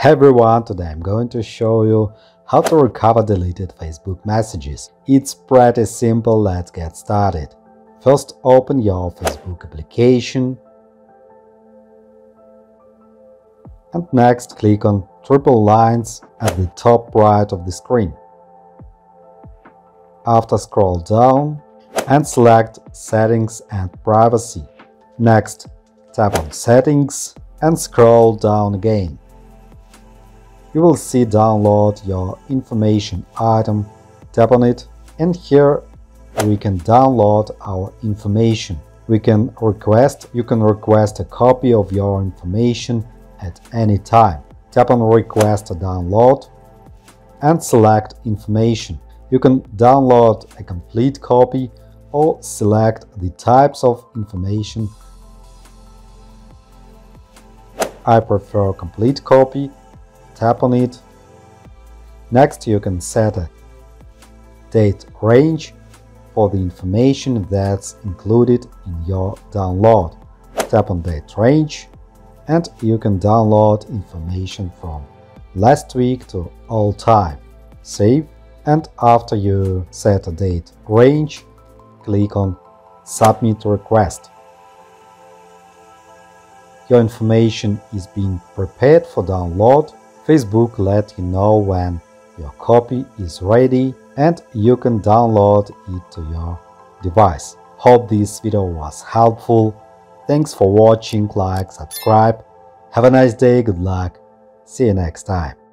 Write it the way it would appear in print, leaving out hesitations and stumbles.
Hey everyone, today I'm going to show you how to recover deleted Facebook messages. It's pretty simple, let's get started. First, open your Facebook application and next click on triple lines at the top right of the screen. After, scroll down and select Settings and Privacy. Next, tap on Settings and scroll down again. You will see Download Your Information item. Tap on it, and here we can download our information. You can request a copy of your information at any time. Tap on Request a Download and select Information. You can download a complete copy or select the types of information. I prefer complete copy. Tap on it. Next, you can set a date range for the information that's included in your download. Tap on date range and you can download information from last week to all time. Save, and after you set a date range, click on Submit Request. Your information is being prepared for download. Facebook let you know when your copy is ready and you can download it to your device. Hope this video was helpful. Thanks for watching, like, subscribe. Have a nice day, good luck. See you next time.